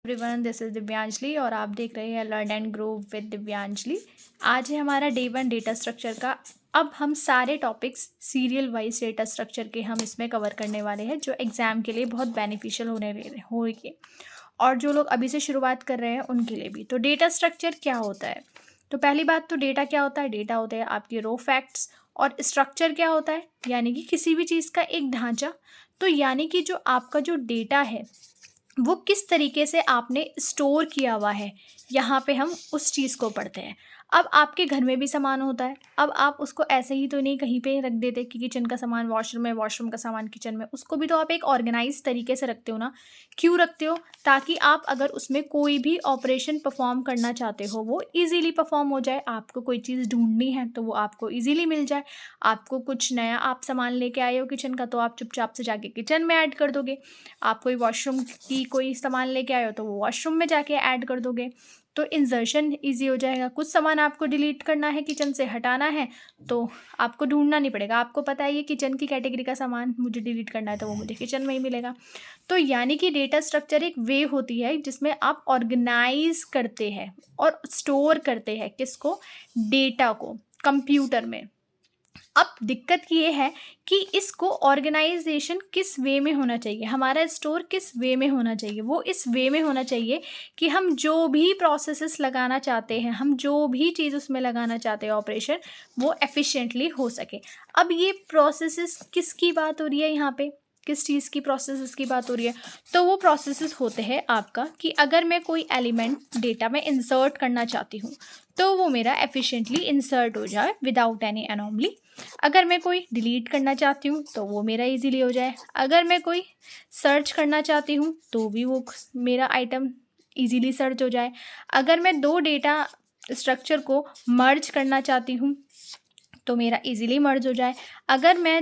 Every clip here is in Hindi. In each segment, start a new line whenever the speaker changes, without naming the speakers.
एवरीवन, दिस इज़ दिव्यांजलि और आप देख रहे हैं लर्न एंड ग्रो विद दिव्यांजलि। आज है हमारा डे 1 डेटा स्ट्रक्चर का। अब हम सारे topics serial wise data structure के हम इसमें कवर करने वाले हैं, जो एग्ज़ाम के लिए बहुत बेनिफिशियल होंगे और जो लोग अभी से शुरुआत कर रहे हैं उनके लिए भी। तो डेटा स्ट्रक्चर क्या होता है? तो पहली बात तो डेटा क्या होता है? डेटा होता है आपके रो फैक्ट्स। और स्ट्रक्चर क्या होता है? यानी कि किसी भी चीज़ का एक ढांचा। तो यानी कि जो आपका जो डेटा है वो किस तरीके से आपने स्टोर किया हुआ है, यहाँ पे हम उस चीज़ को पढ़ते हैं। अब आपके घर में भी सामान होता है, अब आप उसको ऐसे ही तो नहीं कहीं पे रख देते कि किचन का सामान वॉशरूम में, वॉशरूम का सामान किचन में, उसको भी तो आप एक ऑर्गेनाइज तरीके से रखते हो ना। क्यों रखते हो? ताकि आप अगर उसमें कोई भी ऑपरेशन परफॉर्म करना चाहते हो वो ईजिली परफॉर्म हो जाए। आपको कोई चीज़ ढूंढनी है तो वो आपको ईजिली मिल जाए। आपको कुछ नया आप सामान लेके आए हो किचन का, तो आप चुपचाप से जाके किचन में ऐड कर दोगे। आप कोई वॉशरूम की कोई सामान लेके आए हो तो वो वॉशरूम में जाके ऐड कर दोगे। तो इंसर्शन ईजी हो जाएगा। कुछ सामान आपको डिलीट करना है, किचन से हटाना है, तो आपको ढूंढना नहीं पड़ेगा। आपको पता है ये किचन की कैटेगरी का सामान मुझे डिलीट करना है तो वो मुझे किचन में ही मिलेगा। तो यानी कि डेटा स्ट्रक्चर एक वे होती है जिसमें आप ऑर्गेनाइज करते हैं और स्टोर करते हैं किसको? डेटा को, कंप्यूटर में। अब दिक्कत ये है कि इसको ऑर्गेनाइजेशन किस वे में होना चाहिए, हमारा स्टोर किस वे में होना चाहिए। वो इस वे में होना चाहिए कि हम जो भी प्रोसेसेस लगाना चाहते हैं, हम जो भी चीज़ उसमें लगाना चाहते हैं ऑपरेशन, वो एफिशिएंटली हो सके। अब ये प्रोसेसेस किसकी बात हो रही है यहाँ पे? किस चीज़ की प्रोसेसेस की बात हो रही है? तो वो प्रोसेसेस होते हैं आपका कि अगर मैं कोई एलिमेंट डेटा में इंसर्ट करना चाहती हूँ तो वो मेरा एफिशिएंटली इंसर्ट हो जाए विदाउट एनी एनोमली। अगर मैं कोई डिलीट करना चाहती हूँ तो वो मेरा इजीली हो जाए। अगर मैं कोई सर्च करना चाहती हूँ तो भी वो मेरा आइटम इजीली सर्च हो जाए। अगर मैं दो डेटा स्ट्रक्चर को मर्ज करना चाहती हूँ तो मेरा इजीली मर्ज हो जाए। अगर मैं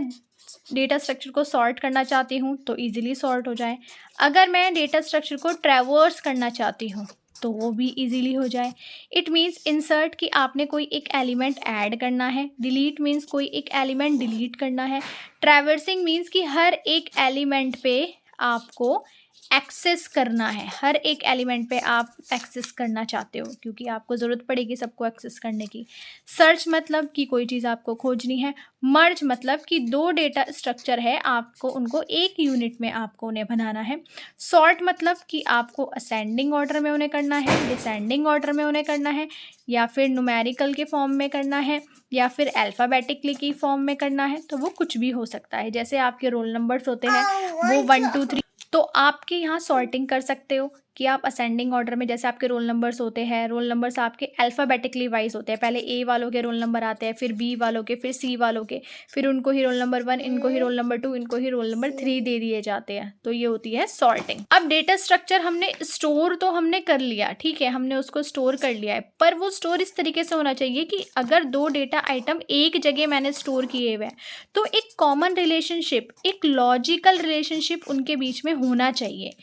डेटा स्ट्रक्चर को सॉर्ट करना चाहती हूँ तो इजीली सॉर्ट हो जाए। अगर मैं डेटा स्ट्रक्चर को ट्रैवर्स करना चाहती हूँ तो वो भी इजीली हो जाए। इट मीन्स इंसर्ट कि आपने कोई एक एलिमेंट ऐड करना है, डिलीट मीन्स कोई एक एलिमेंट डिलीट करना है, ट्रैवर्सिंग मीन्स कि हर एक एलिमेंट पे आपको एक्सेस करना है, हर एक एलिमेंट पे आप एक्सेस करना चाहते हो क्योंकि आपको ज़रूरत पड़ेगी सबको एक्सेस करने की। सर्च मतलब कि कोई चीज़ आपको खोजनी है। मर्ज मतलब कि दो डेटा स्ट्रक्चर है, आपको उनको एक यूनिट में आपको उन्हें बनाना है। सॉर्ट मतलब कि आपको असेंडिंग ऑर्डर में उन्हें करना है, डिसेंडिंग ऑर्डर में उन्हें करना है, या फिर न्यूमेरिकल के फॉर्म में करना है, या फिर अल्फ़ाबेटिकली की फॉर्म में करना है। तो वो कुछ भी हो सकता है। जैसे आपके रोल नंबर्स होते हैं वो 1 2 3, तो आपके यहाँ सॉर्टिंग कर सकते हो कि आप असेंडिंग ऑर्डर में, जैसे आपके रोल नंबर्स होते हैं, रोल नंबर्स आपके अल्फ़ाबेटिकली वाइज होते हैं। पहले ए वालों के रोल नंबर आते हैं, फिर बी वालों के, फिर सी वालों के, फिर उनको ही रोल नंबर 1, इनको ही रोल नंबर 2, इनको ही रोल नंबर 3 दे दिए जाते हैं। तो ये होती है सॉर्टिंग। अब डेटा स्ट्रक्चर हमने स्टोर तो हमने कर लिया, ठीक है, हमने उसको स्टोर कर लिया है, पर वो स्टोर इस तरीके से होना चाहिए कि अगर दो डेटा आइटम एक जगह मैंने स्टोर किए हुए हैं तो एक कॉमन रिलेशनशिप, एक लॉजिकल रिलेशनशिप उनके बीच में होना चाहिए,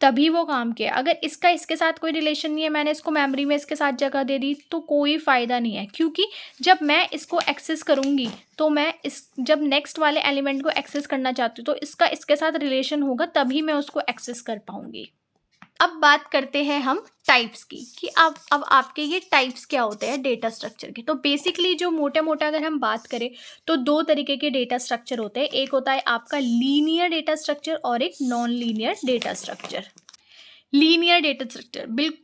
तभी वो काम किया। अगर इसका इसके साथ कोई रिलेशन नहीं है, मैंने इसको मेमोरी में इसके साथ जगह दे दी, तो कोई फ़ायदा नहीं है। क्योंकि जब मैं इसको एक्सेस करूँगी तो मैं जब नेक्स्ट वाले एलिमेंट को एक्सेस करना चाहती हूँ तो इसका इसके साथ रिलेशन होगा, तभी मैं उसको एक्सेस कर पाऊँगी। अब बात करते हैं हम टाइप्स की कि अब आपके ये टाइप्स क्या होते हैं डेटा स्ट्रक्चर के। तो बेसिकली जो मोटे मोटा अगर हम बात करें तो दो तरीके के डेटा स्ट्रक्चर होते हैं। एक होता है आपका लीनियर डेटा स्ट्रक्चर और एक non linear data structure. Linear data structure, बिल्कुल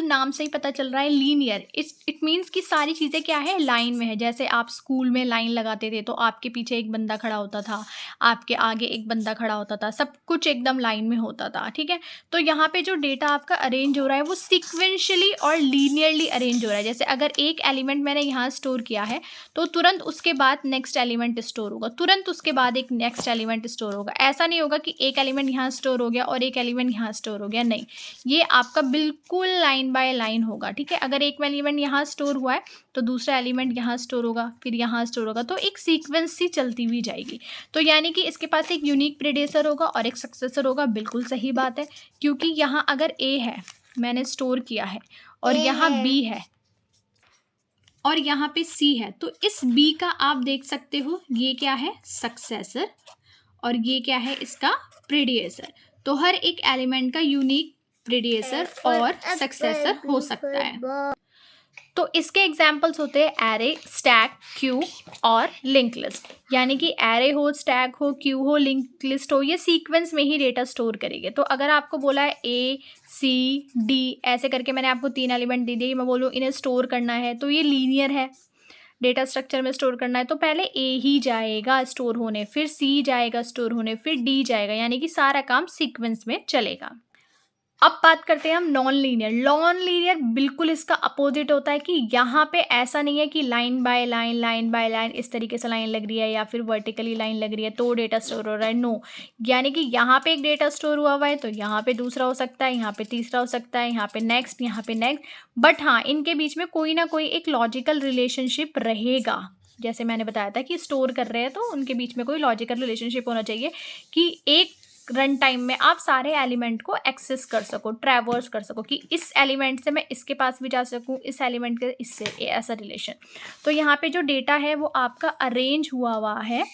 नाम से ही पता चल रहा है लीनियर। इट मीन्स कि सारी चीज़ें क्या है, लाइन में है। जैसे आप स्कूल में लाइन लगाते थे तो आपके पीछे एक बंदा खड़ा होता था, आपके आगे एक बंदा खड़ा होता था, सब कुछ एकदम लाइन में होता था, ठीक है। तो यहाँ पे जो डेटा आपका अरेंज हो रहा है वो सिक्वेंशियली और लीनियरली अरेंज हो रहा है। जैसे अगर एक एलिमेंट मैंने यहाँ स्टोर किया है तो तुरंत उसके बाद नेक्स्ट एलिमेंट स्टोर होगा, तुरंत उसके बाद एक नेक्स्ट एलिमेंट स्टोर होगा। ऐसा नहीं होगा कि एक एलिमेंट यहाँ स्टोर हो गया और एक एलिमेंट यहाँ स्टोर हो गया, नहीं, ये आपका बिल्कुल लाइन बाय लाइन होगा, ठीक है। अगर एक एलिमेंट यहाँ स्टोर हुआ है तो दूसरा एलिमेंट यहाँ स्टोर होगा, फिर यहाँ स्टोर होगा, तो एक सीक्वेंस सी चलती हुई जाएगी। तो यानी कि इसके पास एक यूनिक प्रेडेसर होगा और एक सक्सेसर होगा। बिल्कुल सही बात है, क्योंकि यहाँ अगर ए है, मैंने स्टोर किया है, और यहाँ बी है और यहाँ पे सी है, तो इस बी का आप देख सकते हो ये क्या है, सक्सेसर, और ये क्या है, इसका प्रेडिएसर। तो हर एक एलिमेंट का यूनिक प्रीडिएसर और सक्सेसर हो सकता है। तो इसके एग्जाम्पल्स होते हैं एरे, स्टैक, क्यू और लिंक लिस्ट। यानी कि एरे हो, स्टैक हो, क्यू हो, लिंक लिस्ट हो, ये सीक्वेंस में ही डेटा स्टोर करेंगे। तो अगर आपको बोला है ए सी डी ऐसे करके मैंने आपको 3 एलिमेंट दे दिए, मैं बोलूँ इन्हें स्टोर करना है, तो ये लीनियर है। डेटा स्ट्रक्चर में स्टोर करना है तो पहले ए ही जाएगा स्टोर होने, फिर सी जाएगा स्टोर होने, फिर डी जाएगा, यानी कि सारा काम सीक्वेंस में चलेगा। अब बात करते हैं हम नॉन लीनियर। नॉन लीनियर बिल्कुल इसका अपोजिट होता है कि यहाँ पे ऐसा नहीं है कि लाइन बाय लाइन इस तरीके से लाइन लग रही है या फिर वर्टिकली लाइन लग रही है तो डेटा स्टोर हो रहा है। नो, यानी कि यहाँ पे एक डेटा स्टोर हुआ है तो यहाँ पे दूसरा हो सकता है, यहाँ पे तीसरा हो सकता है, यहाँ पे नेक्स्ट, यहाँ पे नेक्स्ट। बट हाँ, इनके बीच में कोई ना कोई एक लॉजिकल रिलेशनशिप रहेगा। जैसे मैंने बताया था कि स्टोर कर रहे हैं तो उनके बीच में कोई लॉजिकल रिलेशनशिप होना चाहिए कि एक रन टाइम में आप सारे एलिमेंट को एक्सेस कर सको, ट्रैवर्स कर सको, कि इस एलिमेंट से मैं इसके पास भी जा सकूं, इस एलिमेंट के इससे, ऐसा रिलेशन। तो यहाँ पे जो डेटा है वो आपका अरेंज हुआ है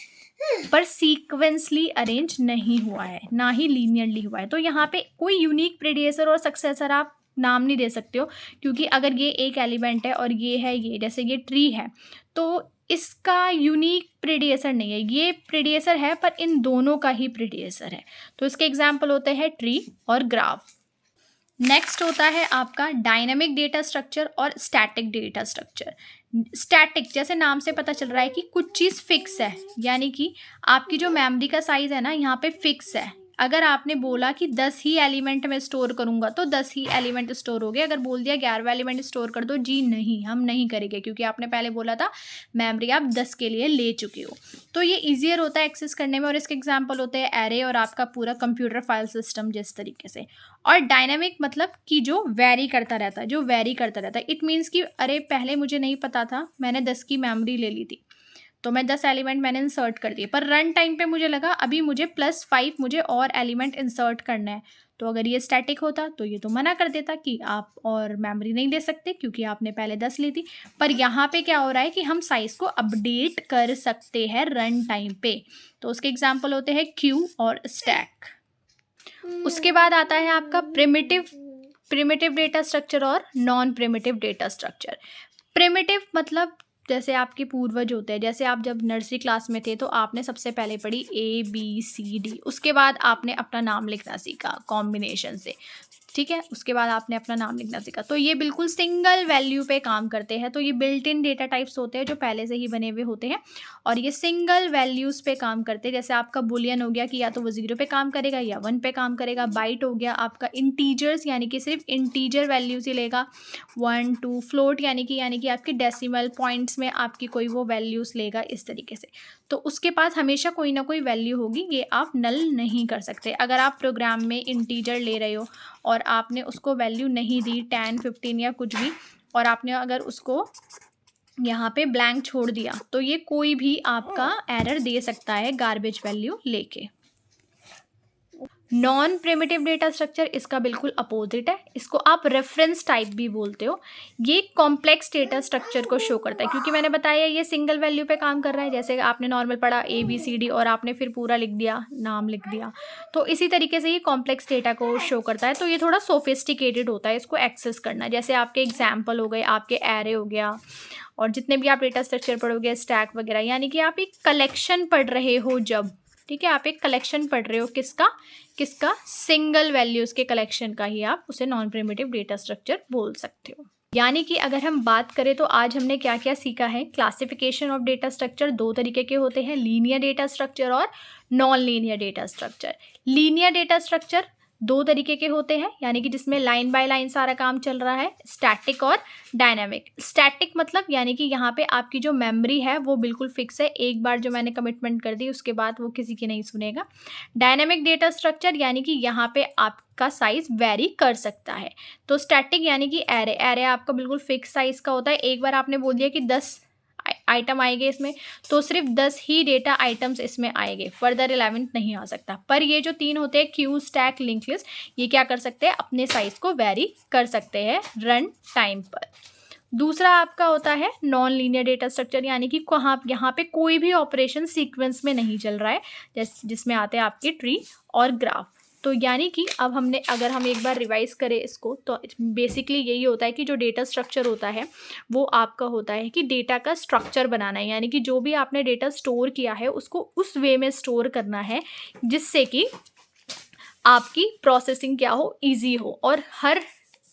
पर सीक्वेंसली अरेंज नहीं हुआ है, ना ही लीनियरली हुआ है। तो यहाँ पे कोई यूनिक प्रीडिएसर और सक्सेसर आप नाम नहीं दे सकते हो, क्योंकि अगर ये एक एलिमेंट है और ये है, ये जैसे ये ट्री है तो इसका यूनिक प्रीडिएसर नहीं है, ये प्रीडिएसर है पर इन दोनों का ही प्रीडिएसर है। तो इसके एग्जाम्पल होते हैं ट्री और ग्राफ। नेक्स्ट होता है आपका डायनामिक डेटा स्ट्रक्चर और स्टैटिक डेटा स्ट्रक्चर। स्टैटिक जैसे नाम से पता चल रहा है कि कुछ चीज़ फिक्स है, यानी कि आपकी जो मेमोरी का साइज़ है ना यहाँ पे फिक्स है। अगर आपने बोला कि 10 ही एलिमेंट में स्टोर करूंगा तो 10 ही एलिमेंट स्टोर हो गए। अगर बोल दिया 11वां एलिमेंट स्टोर कर दो, जी नहीं, हम नहीं करेंगे, क्योंकि आपने पहले बोला था मेमोरी आप 10 के लिए ले चुके हो। तो ये ईजियर होता है एक्सेस करने में। और इसके एग्जाम्पल होते हैं एरे और आपका पूरा कंप्यूटर फाइल सिस्टम जिस तरीके से। और डायनामिक मतलब कि जो वेरी करता रहता है, इट मीन्स कि अरे पहले मुझे नहीं पता था, मैंने 10 की मेमोरी ले ली थी तो मैं 10 एलिमेंट मैंने इंसर्ट कर दिए, पर रन टाइम पे मुझे लगा अभी मुझे +5 मुझे और एलिमेंट इंसर्ट करना है। तो अगर ये स्टैटिक होता तो ये तो मना कर देता कि आप और मेमोरी नहीं ले सकते क्योंकि आपने पहले 10 ली थी। पर यहाँ पे क्या हो रहा है कि हम साइज़ को अपडेट कर सकते हैं रन टाइम पे। तो उसके एग्जाम्पल होते हैं क्यू और स्टैक। उसके बाद आता है आपका प्रिमिटिव डेटा स्ट्रक्चर और non primitive data structure. Primitive मतलब जैसे आपके पूर्वज होते हैं, जैसे आप जब नर्सरी क्लास में थे तो आपने सबसे पहले पढ़ी ABCD, उसके बाद आपने अपना नाम लिखना सीखा कॉम्बिनेशन से, ठीक है, उसके बाद आपने अपना नाम लिखना सीखा। तो ये बिल्कुल सिंगल वैल्यू पे काम करते हैं। तो ये बिल्ट इन डेटा टाइप्स होते हैं जो पहले से ही बने हुए होते हैं और ये सिंगल वैल्यूज़ पे काम करते हैं। जैसे आपका बुलियन हो गया कि या तो वो 0 पे काम करेगा या 1 पे काम करेगा। बाइट हो गया आपका इंटीजर्स, यानी कि सिर्फ इंटीजर वैल्यूज़ ही लेगा, 1 2। फ्लोट यानी कि आपकी डेसिमल पॉइंट्स में आपकी कोई वो वैल्यूज़ लेगा, इस तरीके से। तो उसके पास हमेशा कोई ना कोई वैल्यू होगी, ये आप नल नहीं कर सकते। अगर आप प्रोग्राम में इंटीजर ले रहे हो और आपने उसको वैल्यू नहीं दी 10 15 या कुछ भी, और आपने अगर उसको यहाँ पे ब्लैंक छोड़ दिया तो ये कोई भी आपका एरर दे सकता है गार्बेज वैल्यू लेके। नॉन प्रिमिटिव डेटा स्ट्रक्चर इसका बिल्कुल अपोजिट है, इसको आप रेफरेंस टाइप भी बोलते हो। ये कॉम्प्लेक्स डेटा स्ट्रक्चर को शो करता है, क्योंकि मैंने बताया ये सिंगल वैल्यू पे काम कर रहा है। जैसे आपने नॉर्मल पढ़ा ABCD और आपने फिर पूरा लिख दिया, नाम लिख दिया, तो इसी तरीके से ये कॉम्प्लेक्स डेटा को शो करता है। तो ये थोड़ा सोफिस्टिकेटेड होता है इसको एक्सेस करना। जैसे आपके एग्जाम्पल हो गए, आपके एरे हो गया, और जितने भी आप डेटा स्ट्रक्चर पढ़ोगे, स्टैक वगैरह, यानी कि आप एक कलेक्शन पढ़ रहे हो जब, ठीक है, आप एक कलेक्शन पढ़ रहे हो किसका सिंगल वैल्यूज़ के कलेक्शन का ही आप उसे नॉन प्रिमिटिव डेटा स्ट्रक्चर बोल सकते हो। यानी कि अगर हम बात करें तो आज हमने क्या क्या सीखा है। क्लासिफिकेशन ऑफ डेटा स्ट्रक्चर 2 तरीके के होते हैं, लीनियर डेटा स्ट्रक्चर और non linear data structure. Linear data structure 2 तरीके के होते हैं, यानी कि जिसमें लाइन बाय लाइन सारा काम चल रहा है, स्टैटिक और डायनामिक। स्टैटिक मतलब यानी कि यहाँ पे आपकी जो मेमोरी है वो बिल्कुल फिक्स है, एक बार जो मैंने कमिटमेंट कर दी उसके बाद वो किसी की नहीं सुनेगा। डायनामिक डेटा स्ट्रक्चर यानी कि यहाँ पे आपका साइज़ वेरी कर सकता है। तो स्टैटिक यानी कि एरे आपका बिल्कुल फिक्स साइज़ का होता है। एक बार आपने बोल दिया कि 10 आइटम आएंगे इसमें, तो सिर्फ 10 ही डेटा आइटम्स इसमें आएंगे, फर्दर 11 नहीं आ सकता। पर ये जो 3 होते हैं, क्यू, स्टैक, लिंक लिस्ट, ये क्या कर सकते हैं, अपने साइज को वेरी कर सकते हैं रन टाइम पर। दूसरा आपका होता है नॉन लीनियर डेटा स्ट्रक्चर, यानी कि यहाँ पे कोई भी ऑपरेशन सीक्वेंस में नहीं चल रहा है, जिसमें आते हैं आपके ट्री और ग्राफ। तो यानी कि अब हमने, अगर हम एक बार रिवाइज करें इसको, तो बेसिकली यही होता है कि जो डेटा स्ट्रक्चर होता है वो आपका होता है कि डेटा का स्ट्रक्चर बनाना है, यानी कि जो भी आपने डेटा स्टोर किया है उसको उस वे में स्टोर करना है जिससे कि आपकी प्रोसेसिंग क्या हो, ईजी हो, और हर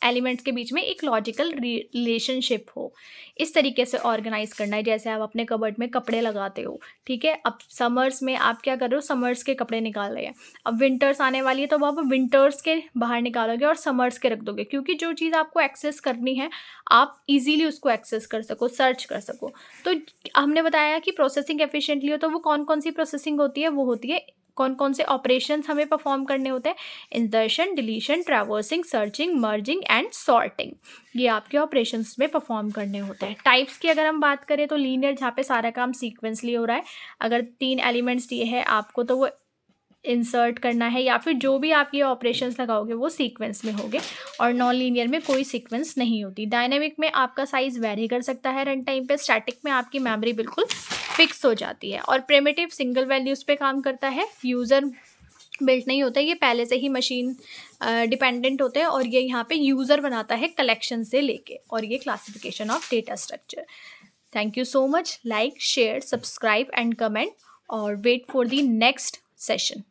एलिमेंट्स के बीच में एक लॉजिकल रिलेशनशिप हो। इस तरीके से ऑर्गेनाइज करना है, जैसे आप अपने कबर्ड में कपड़े लगाते हो, ठीक है। अब समर्स में आप क्या कर रहे हो, समर्स के कपड़े निकाल रहे हैं। अब विंटर्स आने वाली है तो आप विंटर्स के बाहर निकालोगे और समर्स के रख दोगे, क्योंकि जो चीज़ आपको एक्सेस करनी है आप इजीली उसको एक्सेस कर सको, सर्च कर सको। तो हमने बताया कि प्रोसेसिंग एफिशिएंटली हो तो वो कौन कौन सी प्रोसेसिंग होती है, वो होती है कौन कौन से ऑपरेशंस हमें परफॉर्म करने होते हैं, insertion, deletion, traversing, searching, merging and sorting. ये आपके ऑपरेशंस में परफॉर्म करने होते हैं। टाइप्स की अगर हम बात करें तो लीनियर, जहाँ पे सारा काम सीक्वेंसली हो रहा है, अगर 3 एलिमेंट्स दिए हैं आपको तो वो इंसर्ट करना है, या फिर जो भी आप ये ऑपरेशंस लगाओगे वो सीक्वेंस में होंगे, और नॉन लीनियर में कोई सीक्वेंस नहीं होती। डायनेमिक में आपका साइज वेरी कर सकता है रन टाइम पे, स्टैटिक में आपकी मेमोरी बिल्कुल फिक्स हो जाती है, और प्रिमिटिव सिंगल वैल्यूज़ पे काम करता है। यूज़र बिल्ट नहीं होता है, ये पहले से ही मशीन डिपेंडेंट होते हैं, और ये यहाँ पे यूज़र बनाता है कलेक्शन से लेके, और ये classification of data structure. Thank you so much. Like, share, subscribe and comment, और wait for the next session.